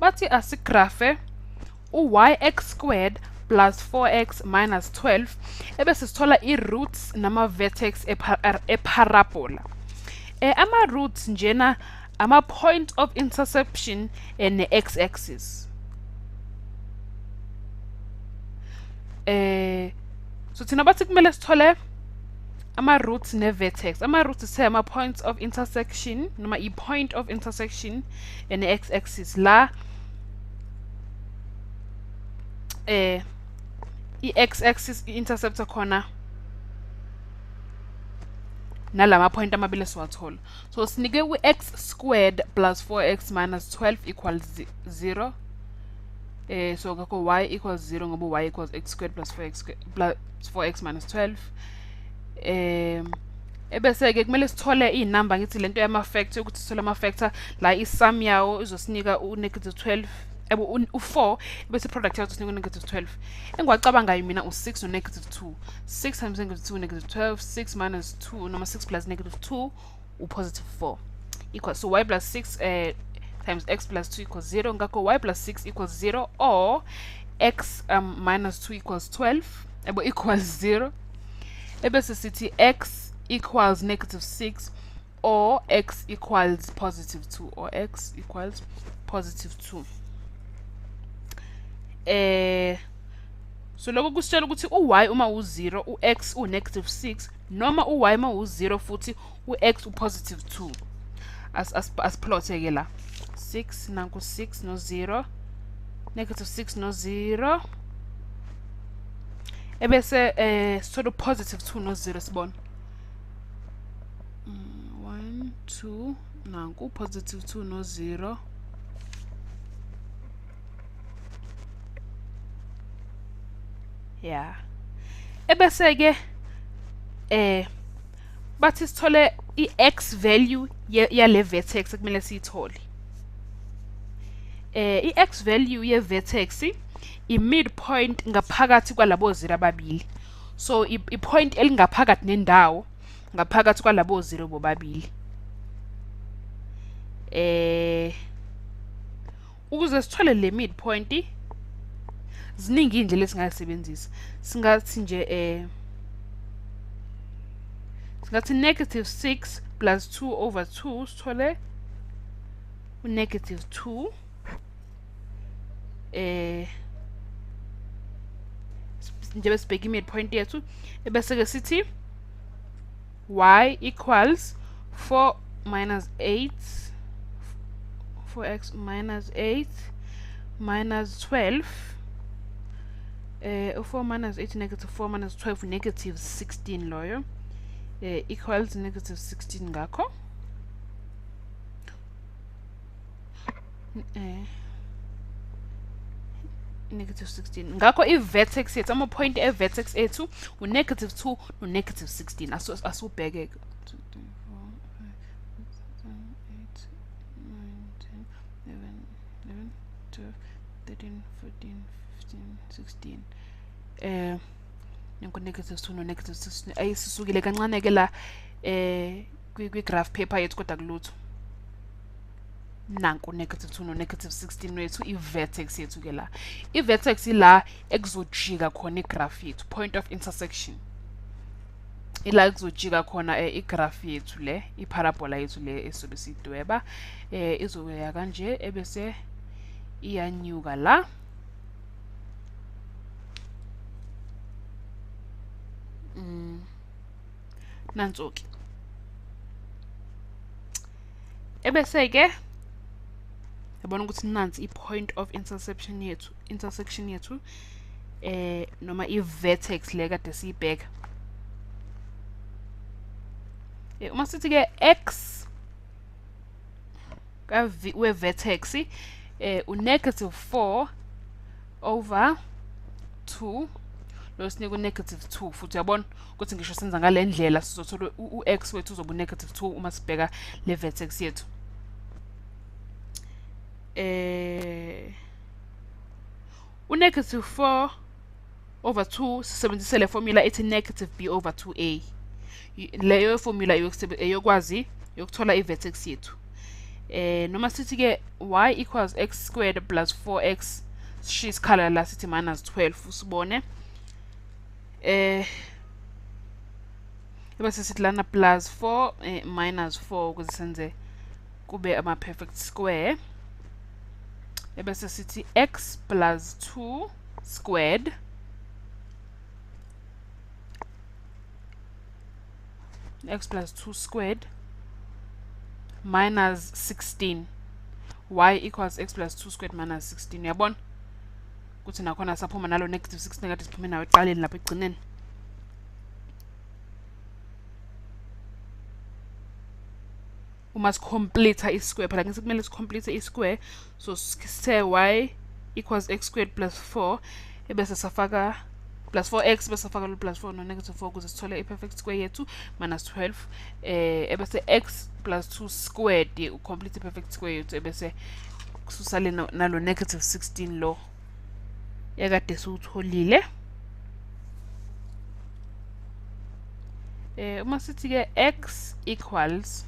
bathi asigrafe u-yx squared plus 4x minus 12 ebese sithola i-roots nama-vertex eparabola. Ama-roots njena ama-point of intersection ne-x-axis. So thina bathi kumele sithole ama-roots ne-vertex. Ama-roots isay ama-points of intersection noma i-point of intersection ne-x-axis la i-x-axis i-interceptor khona nalama point amabili siwathola. So sinike u-x squared plus 4x minus 12 equals 0. So ngakho y equals 0 ngoba y equals x squared plus 4x minus 12. Ebese-ke kumele sithole iy'namba ngithi lento yama-factor ukuthi sithole ama-factor la isum yawo izosinika u-negative 12 u-4 bese product yawo izosinika u-negative 12. Engiwacabangayo mina u-6 no-negative 2. 6 times negative 2 negative 12. 6 minus 2 noma 6 plus negative 2 u-positive 4 equals, so y plus 6 times x plus 2 equals 0. Ngakho y plus 6 equals 0 or x minus 2 equals 12 equals 0. Ebese sithi x equals negative 6 or x equals positive 2 or x equals positive 2. So lokho kusitshela ukuthi u-y uma u-0 u-x u-negative 6 noma u-y uma u-0 futhi u-x u-positive 2. Asiplote-ke la 6 nanku 6 no 0 negative 6 no 0 ebese sithola u-positive 2 no 0 sibona 1 2 nanku positive 2 no 0 yeah. Ebese-ke bathi sithole i-x value yale vertex kumele siyithole. I-x value ye-vertex i-midpoint ngaphakathi kwalabo 0 ababili. So i-point elingaphakathi nendawo ngaphakathi kwalabo 0 bobabili. Ukuze sithole le midpoint ziningi indlela esingayisebenzisa. Singathi nje singathi negative 6 plus 2 over 2 sithole u-negative 2 njengoba sibheka i-midpoint yethu ebese-ke sithi y equals 4 minus 8 4x minus 8 minus 12 4 minus 8 negative 4 minus 12 negative 16 loyo equals negative 16 ngakho negative 16 ngakho i-vertex yethu ama-point e-vertex ethu u-negative 2 no-negative 16 asubheke 2 3 4 5 6 7 8 9 10 11 12 13 14 15 16 negative 2 no-negative 16 ayisisukile kancane-ke la kwi-graph paper yethu kodwa kulutho nanku negative 2 no-negative 16 wethu i-vertex yethu-ke la i-vertex ila ekuzojika khona i-graph yethu point of intersection ila ekuzojika khona i-graph yethu le i-parabola yethu le esobe siyidweba izoya kanje ebese iyanyuka la nansoki ebese-ke yabona ukuthi nansi i-point of intersection yethu noma i-vertex le kade siyibheka uma sithi-ke x we-vertex u-negative 4 over 2 lo sinika u-negative 2 futhi uyabona ukuthi ngisho senza ngale ndlela sizothola u-x wethu uzoba u-negative 2 uma sibheka le vertex yethu u-negative 4 over 2 sisebenzise le formula ethi negative b over 2a leyo formula eyokwazi yokuthola i-vertex yethu noma sithi ke y equals x squared plus 4x sishiya isikhala la sithi minus 12 usibone. Ebese sithi lana plus 4 minus 4 ukuze senze kube ama perfect square. Ebese sithi x plus 2 squared x plus 2 squared minus 16 y equals x plus 2 squared minus 16. Uyabona ukuthi nakhona saphuma nalo negative 16 kade siphume nayo eqaleni lapha egcineni. Uma complete i-square phela ngithi kumele complete i-square, so sithe y equals x squared plus 4 ebese safaka plus 4x bese safaka lo plus 4 no negative 4 ukuze sithole i-perfect square yethu minus 12. Ebese x plus 2 squared complete i-perfect square yethu ebese kususale nalo negative 16 lo yakade siwutholile. Uma sithi ke x equals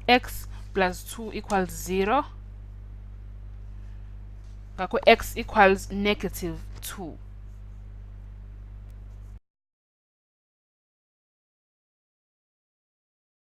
x plus 2 equals 0, ngakho x equals negative 2.